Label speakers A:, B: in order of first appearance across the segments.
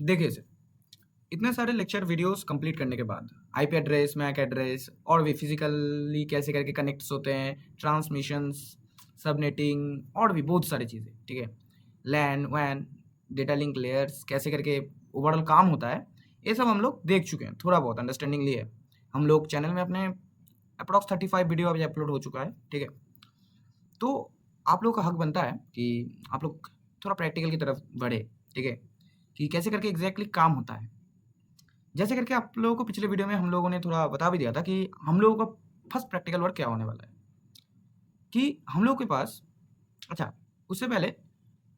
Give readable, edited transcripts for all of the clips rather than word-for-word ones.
A: देखिए सर, इतने सारे लेक्चर वीडियोस कंप्लीट करने के बाद आईपी एड्रेस, मैक एड्रेस और भी फिजिकली कैसे करके कनेक्ट्स होते हैं, ट्रांसमिशंस, सबनेटिंग और भी बहुत सारी चीज़ें, ठीक है। लैन वैन, डेटा लिंक लेयर्स कैसे करके ओवरऑल काम होता है, ये सब हम लोग देख चुके हैं, थोड़ा बहुत अंडरस्टैंडिंग लिए हम लोग चैनल में अपने अप्रॉक्स 35 वीडियो अभी अपलोड हो चुका है, ठीक है। तो आप लोग का हक बनता है कि आप लोग थोड़ा प्रैक्टिकल की तरफ बढ़े, ठीक है, कि कैसे करके एग्जैक्टली काम होता है। जैसे करके आप लोगों को पिछले वीडियो में हम लोगों ने थोड़ा बता भी दिया था कि हम लोगों का फर्स्ट प्रैक्टिकल वर्क क्या होने वाला है, कि हम लोग के पास, अच्छा, उससे पहले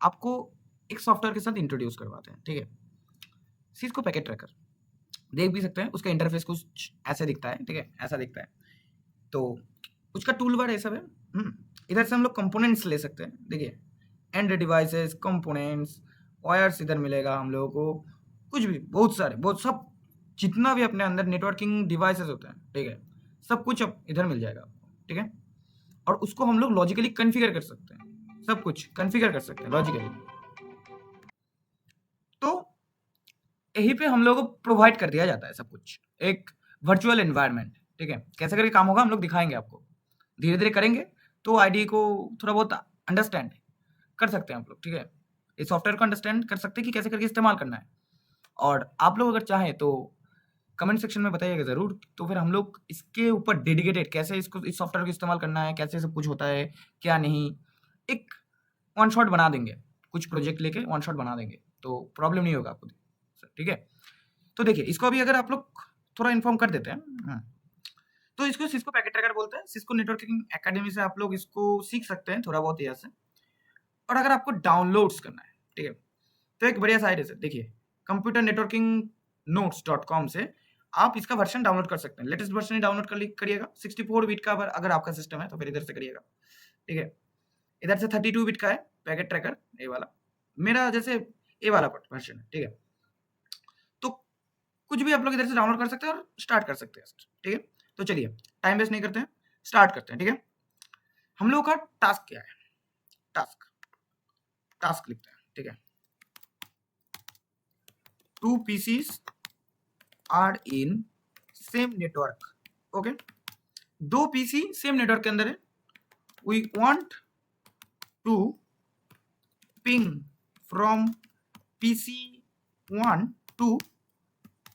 A: आपको एक सॉफ्टवेयर के साथ इंट्रोड्यूस करवाते हैं, ठीक है। सिस्को पैकेट ट्रैकर देख भी सकते हैं, उसका इंटरफेस कुछ ऐसे दिखता है, ठीक है, ऐसा दिखता है। तो उसका टूल बार ये सब है। इधर से हम लोग कंपोनेंट्स ले सकते हैं, देखिए, एंड डिवाइसेस, कंपोनेंट्स, वायर्स इधर मिलेगा हम लोगों को, कुछ भी, बहुत सारे, बहुत सब, जितना भी अपने अंदर नेटवर्किंग डिवाइसेस होते हैं, ठीक है, सब कुछ अब इधर मिल जाएगा आपको, ठीक है। और उसको हम लोग लॉजिकली कन्फिगर कर सकते हैं, सब कुछ कन्फिगर कर सकते हैं लॉजिकली। तो यहीं पे हम लोगों को प्रोवाइड कर दिया जाता है सब कुछ, एक वर्चुअल एनवायरनमेंट, ठीक है। कैसे करके काम होगा हम लोग दिखाएंगे आपको, धीरे धीरे करेंगे तो आईडी को थोड़ा बहुत अंडरस्टैंड कर सकते हैं आप लोग, ठीक है। इस सॉफ्टवेयर को अंडरस्टैंड कर सकते हैं कि कैसे करके इस्तेमाल करना है। और आप लोग अगर चाहें तो कमेंट सेक्शन में बताइएगा ज़रूर, तो फिर हम लोग इसके ऊपर डेडिकेटेड कैसे इसको, इस सॉफ्टवेयर को इस्तेमाल करना है, कैसे सब कुछ होता है, क्या नहीं, एक वन शॉट बना देंगे, कुछ प्रोजेक्ट लेके वन शॉट बना देंगे, तो प्रॉब्लम नहीं होगा आपको, ठीक है। तो देखिए, इसको अभी अगर आप लोग थोड़ा इन्फॉर्म कर देते हैं, तो इसको सिस्को पैकेट ट्रैकर बोलते हैं। सिस्को नेटवर्किंग एकेडमी से आप लोग इसको सीख सकते हैं थोड़ा बहुत यहाँ से। और अगर आपको डाउनलोड्स करना है, ठीक है, तो एक बढ़िया साइट है सर, देखिए, कंप्यूटर नेटवर्किंग notes.com से आप इसका वर्जन डाउनलोड कर सकते हैं। लेटेस्ट वर्जन ही डाउनलोड करिएगा। 64 बिट का अगर आपका सिस्टम है तो फिर इधर से करिएगा, ठीक है। इधर से 32 बिट का है पैकेट ट्रैकर, ये वाला मेरा जैसे ये वाला वर्जन है, ठीक है। तो कुछ भी आप लोग इधर से डाउनलोड कर सकते हैं और स्टार्ट कर सकते हैं, ठीक है। तो चलिए, टाइम वेस्ट नहीं करते हैं, स्टार्ट करते हैं, ठीक है। हम लोग का टास्क क्या है, टास्क टास्क लिखते हैं, ठीक है। 2 PCs are in same network, okay. 2 PC same network के अंदर है। We want to ping from PC1 to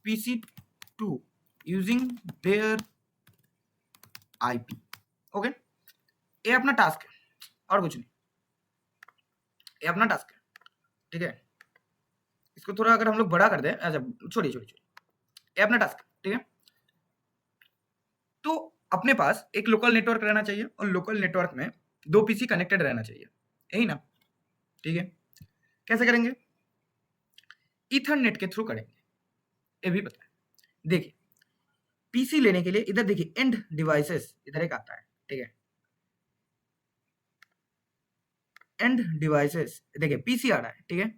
A: PC2 using their IP, okay. ये अपना टास्क है और कुछ नहीं, ये अपना टास्क है, ठीक है। इसको थोड़ा अगर हम लोग बड़ा कर दें, अच्छा छोड़िए छोड़िए, ये अपना टास्क है, ठीक है। तो अपने पास एक लोकल नेटवर्क रहना चाहिए और लोकल नेटवर्क में 2 पीसी कनेक्टेड रहना चाहिए, यही ना, ठीक है। कैसे करेंगे, ईथरनेट के थ्रू करेंगे, ये भी पता है। देखिए, पीसी लेने के लिए इधर देखिए, एंड डिवाइसेस इधर एक आता है, ठीक है। एंड डिवाइसेस, देखिए पीसी आ रहा है, ठीक है।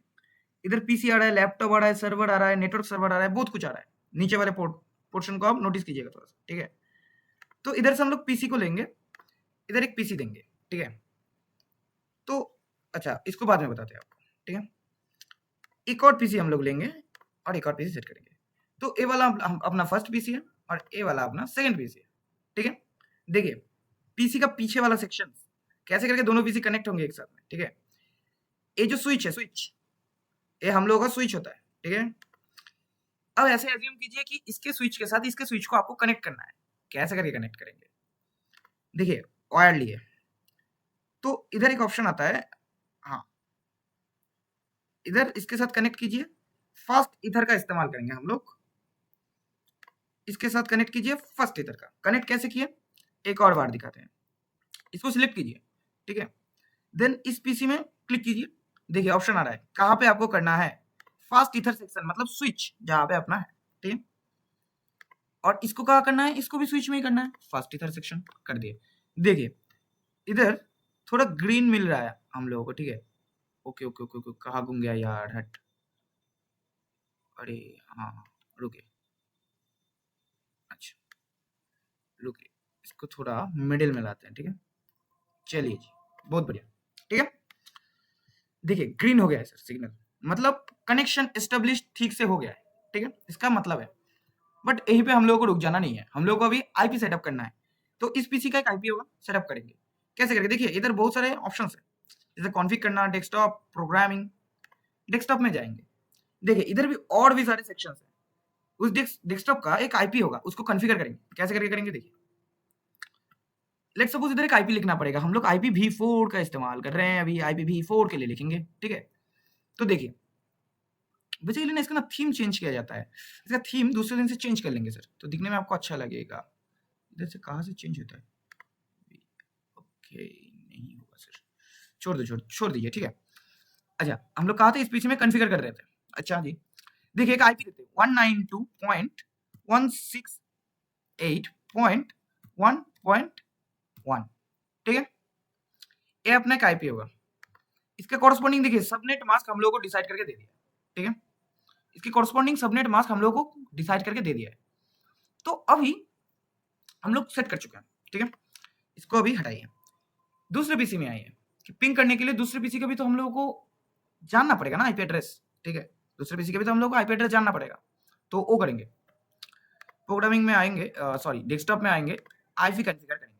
A: इधर पीसी आ रहा है, लैपटॉप आ रहा है, सर्वर आ रहा है, नेटवर्क सर्वर आ रहा है, बहुत कुछ आ रहा है। नीचे वाले पोर्शन को आप नोटिस कीजिएगा थोड़ा सा, ठीक है। तो इधर से हम लोग पीसी को लेंगे, इधर एक पीसी देंगे, ठीक है। तो अच्छा, इसको बाद में बताते हैं आपको, ठीक है। एक और पीसी हम लोग लेंगे और एक और पीसी सेट करेंगे। तो ए वाला अपना फर्स्ट पीसी है और ए वाला अपना सेकंड पीसी है, ठीक है। देखिए, पीसी का पीछे वाला सेक्शन कैसे करके दोनों पीसी कनेक्ट होंगे एक साथ में, ठीक है। ये जो स्विच है, स्विच, ये हम लोगों का स्विच होता है, ठीक है। अब ऐसे एज्यूम कीजिए कि इसके स्विच के साथ इसके स्विच को आपको कनेक्ट करना है। कैसे करके कनेक्ट करेंगे, देखिए, वायर लिए, तो इधर एक ऑप्शन आता है, हाँ, इधर इसके साथ कनेक्ट कीजिए। फास्ट ईथर का इस्तेमाल करेंगे हम लोग, इसके साथ कनेक्ट कीजिए फर्स्ट ईथर का। कनेक्ट कैसे किए, एक और बार दिखाते हैं। इसको सिलेक्ट कीजिए, ठीक है। देन इस पीसी में क्लिक कीजिए, देखिए ऑप्शन आ रहा है, कहाँ पे आपको करना है, फास्ट ईथर सेक्शन, मतलब स्विच जहाँ पे अपना है, ठीक है। और इसको कहाँ करना है, इसको भी स्विच में ही करना है, फास्ट ईथर सेक्शन कर दिए। देखिए, इधर थोड़ा ग्रीन मिल रहा है हम लोगों को, ठीक है। ओके ओके ओके ओके, कहाँ घूम गया यार, हट, अरे हाँ, रुके, अच्छा, रुके, इसको थोड़ा मिडिल में लाते हैं, ठीक है। चलिए जी, बहुत बढ़िया, ठीक है। देखिए, ग्रीन हो गया है सर सिग्नल, मतलब कनेक्शन एस्टेब्लिश ठीक से हो गया है, ठीक है, इसका मतलब है। बट यहीं पे हम लोगों को रुक जाना नहीं है, हम लोगों को अभी आईपी सेटअप करना है। तो इस पीसी का एक आईपी होगा, सेटअप करेंगे कैसे करके, देखिए इधर बहुत सारे ऑप्शंस है, जैसे कॉन्फ़िग करना, डेस्कटॉप, प्रोग्रामिंग। डेस्कटॉप में जाएंगे, देखिए इधर भी और भी सारे सेक्शंस हैं। उस डेस्कटॉप का एक आईपी होगा, उसको कॉन्फ़िगर करेंगे, कैसे करके करेंगे देखिए। लेट्स सपोज इधर एक आईपी लिखना पड़ेगा, हम लोग IPv4 का इस्तेमाल कर रहे हैं अभी, IPv4 के लिए लिखेंगे, ठीक है। तो देखिए बेसिकली ना इसका ना थीम चेंज किया जाता है, इसका थीम दूसरे दिन से चेंज कर लेंगे सर, तो दिखने में आपको अच्छा लगेगा। इधर से कहाँ से चेंज होता है, ओके नहीं होगा सर, छोड़ दीजिए, ठीक है। अच्छा हम लोग कहाँ थे, इस पीछे में कॉन्फ़िगर कर रहे थे। अच्छा जी, देखिए एक आईपी देते हैं 192.168.1.1, ठीक है, ये अपना एक आईपी होगा। इसके कॉरस्पॉन्डिंग देखिए सबनेट मास्क हम लोगों को डिसाइड करके दे दिया, ठीक है, इसके कॉरस्पॉन्डिंग सबनेट मास्क हम लोगों को डिसाइड करके दे दिया है। तो अभी हम लोग सेट कर चुके हैं, ठीक है, इसको अभी हटाइए, दूसरे पीसी में आइए कि पिंग करने के लिए दूसरे पीसी का भी तो हम लोगों को जानना पड़ेगा ना आईपी एड्रेस, ठीक है, दूसरे पीसी का भी तो हम लोग को आईपी एड्रेस जानना पड़ेगा। तो वो करेंगे, प्रोग्रामिंग में आएंगे, सॉरी डेस्कटॉप में आएंगे, आईपी कॉन्फ़िगर करेंगे,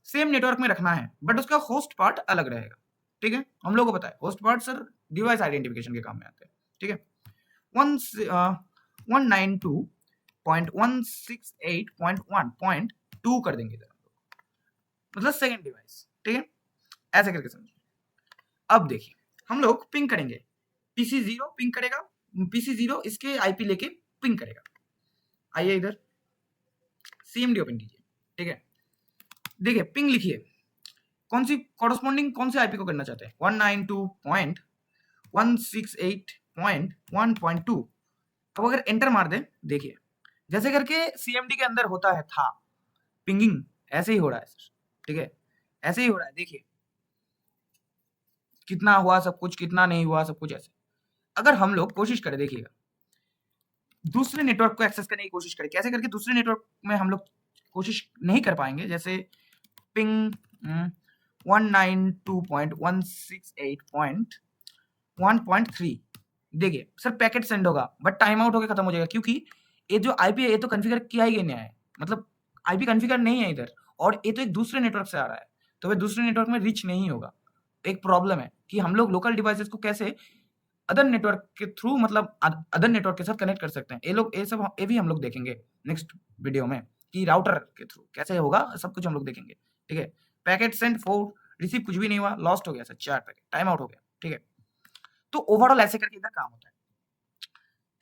A: सेम नेटवर्क में रखना है बट उसका होस्ट पार्ट अलग रहेगा, ठीक है, हम लोग को पता है host part sir device identification के काम में आते हैं, ठीक है। 192.168.1.2 कर देंगे इधर, मतलब सेकेंड डिवाइस, ठीक है, ऐसे करके समझिए। अब देखिए हम लोग पिंग करेंगे, पीसी 0 पिंग करेगा, पीसी 0 इसके आईपी लेके पिंग करेगा। आइए इधर सीएमडी ओपन कीजिए, ठीक है, देखिए पिंग लिखिए, कौन सी कॉरस्पॉन्डिंग कौन से आईपी को करना चाहते हैं, 192.168.1.2। अब अगर एंटर मार दें, देखिए जैसे करके सीएमडी के अंदर होता है था पिंगिंग, ऐसे ही हो रहा है सर, ठीक है, ऐसे ही हो रहा है, देखिए कितना हुआ सब कुछ, कितना नहीं हुआ सब कुछ ऐसे। अगर हम लोग कोशिश करें, देखिएगा दूसरे नेटवर्क को एक्सेस करने की कोशिश करें, कैसे करके दूसरे नेटवर्क में हम लोग कोशिश नहीं कर पाएंगे, जैसे पिंग 192.168.1.3, देखिए सर पैकेट सेंड होगा बट टाइम आउट होकर खत्म हो जाएगा, क्योंकि ये जो आईपी है ये तो कॉन्फ़िगर किया ही नहीं है, मतलब आईपी कॉन्फ़िगर नहीं है इधर, और ये तो एक दूसरे नेटवर्क से आ रहा है, तो वह दूसरे नेटवर्क में रीच नहीं होगा। एक प्रॉब्लम है कि हम लोग लोकल डिवाइसेस को कैसे अदर नेटवर्क के थ्रू, मतलब अदर नेटवर्क के साथ कनेक्ट कर सकते हैं, ये भी हम लोग देखेंगे नेक्स्ट वीडियो में कि राउटर के थ्रू कैसे होगा, सब कुछ हम लोग देखेंगे, ठीक है। पैकेट सेंड फॉर रिसीव कुछ भी नहीं हुआ, लॉस्ट हो गया सर 4 पैकेट, टाइम आउट हो गया, ठीक है। तो ओवरऑल ऐसे करके इधर काम होता है,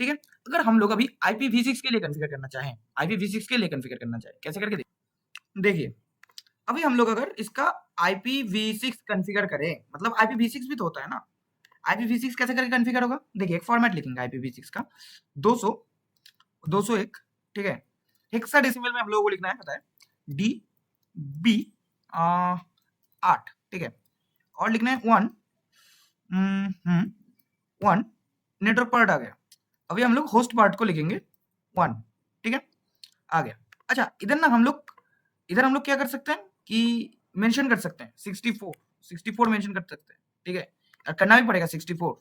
A: ठीक है। अगर हम लोग अभी IPv6 के लिए कॉन्फ़िगर करना चाहें, IPv6 के लिए कॉन्फ़िगर करना चाहें, कैसे करके देखिए अभी हम लोग अगर इसका IPv6 कॉन्फ़िगर करें, मतलब IPv6 भी तो होता है ना, IPv6 कैसे करके कॉन्फ़िगर होगा, देखिए एक फॉर्मेट लिखेंगे IPv6 का 200 201, ठीक है, हेक्साडेसिमल में हम लोगों को लिखना है, पता है DB 8, ठीक है, और लिखना है 1 1 नेटवर्क पार्ट आ गया। अभी हम लोग होस्ट पार्ट को लिखेंगे 1, ठीक है, आ गया। अच्छा इधर हम लोग क्या कर सकते हैं कि मेंशन कर सकते हैं 64 मेंशन कर सकते हैं, ठीक है, और करना भी पड़ेगा 64,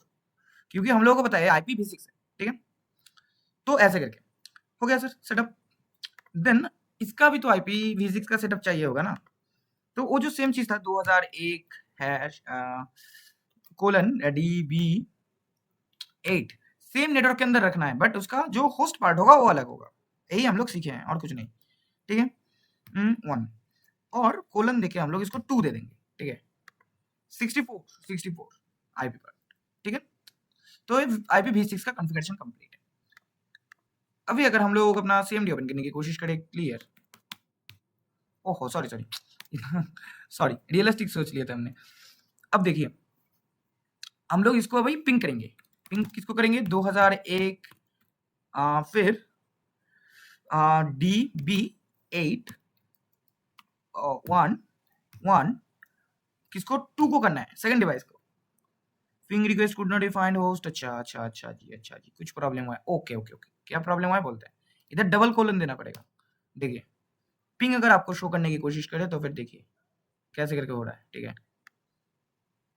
A: क्योंकि हम लोगों को पता है IPv6 है, ठीक है। तो ऐसे करके हो गया सर सेटअप। देन इसका भी तो IPv6 का सेटअप चाहिए होगा ना, तो वो जो सेम चीज था 2001 hash colon DB8 same network के अंदर रखना है, बट उसका जो होस्ट पार्ट होगा वो अलग होगा, यही हम लोग सीखे हैं और कुछ नहीं, ठीक है। 1 और कोलन देके हम लोग इसको 2 दे देंगे, ठीक है, 64 आईपी पर, ठीक है। तो IPv6 का कॉन्फ़िगरेशन कंप्लीट है। अभी अगर हम लोग अपना CMD ओपन करने की कोशिश करें, क्लियर, ओहो सॉरी सॉरी रियलिस्टिक सोच लिया था हमने। अब देखिए हम लोग इसको अभी पिंग करेंगे, पिंग किसको करेंगे 2001 फिर DB8 1 किसको 2 को करना है, सेकंड डिवाइस को। Ping request could not defined host, अच्छा जी कुछ प्रॉब्लम हुआ है, ओके क्या प्रॉब्लम हुआ है बोलते हैं, इधर डबल कोलन देना पड़ेगा। देखिए पिंग अगर आपको शो करने की कोशिश करे तो फिर देखिए कैसे करके हो रहा है, ठीक है,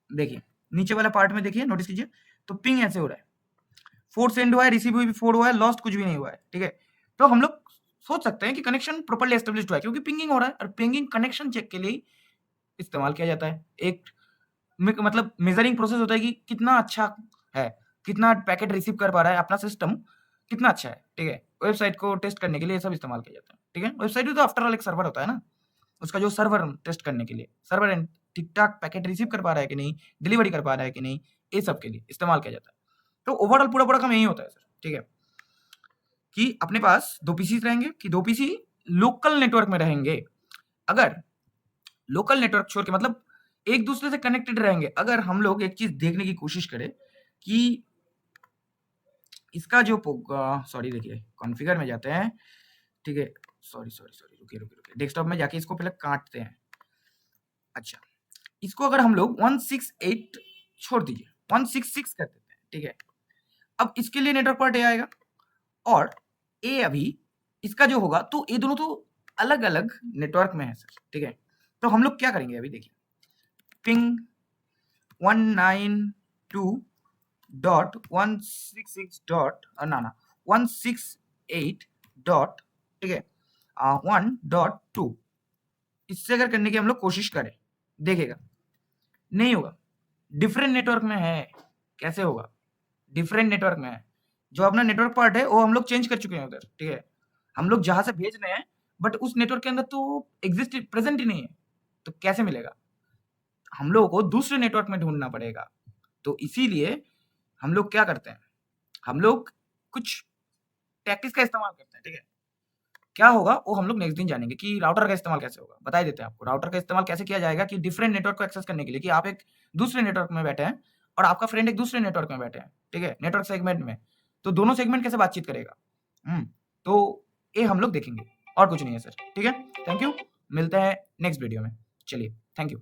A: देखिए नीचे वाला पार्ट में देखिए नोटिस कीजिए, तो पिंग ऐसे हो रहा है, 4 सेंड हुआ है, रिसीव हुई भी 4 हुआ है, लॉस्ट कुछ भी नहीं हुआ है, ठीक है। तो हम लोग सोच सकते हैं कि कनेक्शन प्रॉपर्ली एस्टेब्लिश्ड हुआ है, क्योंकि पिंगिंग हो रहा है और पिंगिंग कनेक्शन चेक के लिए इस्तेमाल किया जाता है। एक मतलब मेजरिंग प्रोसेस होता है कि कितना अच्छा है, कितना पैकेट रिसीव कर पा रहा है अपना सिस्टम, कितना अच्छा है, ठीक है। वेबसाइट को टेस्ट करने के लिए ये सब इस्तेमाल किया जाता है, ठीक है। वेबसाइट भी तो आफ्टर ऑल एक सर्वर होता है ना, उसका जो सर्वर टेस्ट करने के लिए, सर्वर एंड ठीक ठाक पैकेट रिसीव कर पा रहा है कि नहीं, डिलीवरी कर पा रहा है कि नहीं, ये सब के लिए इस्तेमाल किया जाता है। तो ओवरऑल पूरा काम यही होता है सर, ठीक है, कि अपने पास 2 पीसी रहेंगे, कि 2 पीसी लोकल नेटवर्क में रहेंगे। अगर लोकल नेटवर्क छोड़ के मतलब एक दूसरे से कनेक्टेड रहेंगे, अगर हम लोग एक चीज देखने की कोशिश करें कि इसका जो सॉरी देखिए कॉन्फ़िगर में जाते हैं, ठीक है, सॉरी रुकिए, डेस्कटॉप में जाके इसको पहले काटते हैं। अच्छा, इसको अगर हम लोग 168 छोड़ दीजिए, 166 कर देते हैं, ठीक है। अब इसके लिए नेटवर्क पार्ट ए आएगा और ए अभी इसका जो होगा, तो ये दोनों तो अलग अलग नेटवर्क में है सर, ठीक है। तो हम लोग क्या करेंगे अभी देखिए, पिंग 192.166 डॉट ना 168 डॉट, ठीक है, 1.2, इससे अगर करने की हम लोग कोशिश करें, देखेगा नहीं होगा, डिफरेंट नेटवर्क में है। कैसे होगा? डिफरेंट नेटवर्क में है, जो अपना नेटवर्क पार्ट है वो हम लोग चेंज कर चुके हैं उधर, ठीक है। हम लोग जहां से भेज रहे हैं बट उस नेटवर्क के अंदर तो एग्जिस्ट प्रेजेंट ही नहीं है, तो कैसे मिलेगा? हम लोगों को दूसरे नेटवर्क में ढूंढना पड़ेगा। तो इसीलिए हम लोग क्या करते हैं, हम लोग कुछ टैक्टिक्स का इस्तेमाल करते हैं, ठीक है। क्या होगा वो हम लोग नेक्स्ट दिन जानेंगे कि राउटर का इस्तेमाल कैसे होगा। बता ही देते हैं आपको राउटर का इस्तेमाल कैसे किया जाएगा, कि डिफरेंट नेटवर्क को एक्सेस करने के लिए, कि आप एक दूसरे नेटवर्क में बैठे हैं और आपका फ्रेंड एक दूसरे नेटवर्क में बैठे हैं, ठीक है, नेटवर्क सेगमेंट में, तो दोनों सेगमेंट कैसे बातचीत करेगा, तो ये हम लोग देखेंगे, और कुछ नहीं है सर, ठीक है। थैंक यू, मिलते हैं नेक्स्ट वीडियो में। चलिए, थैंक यू।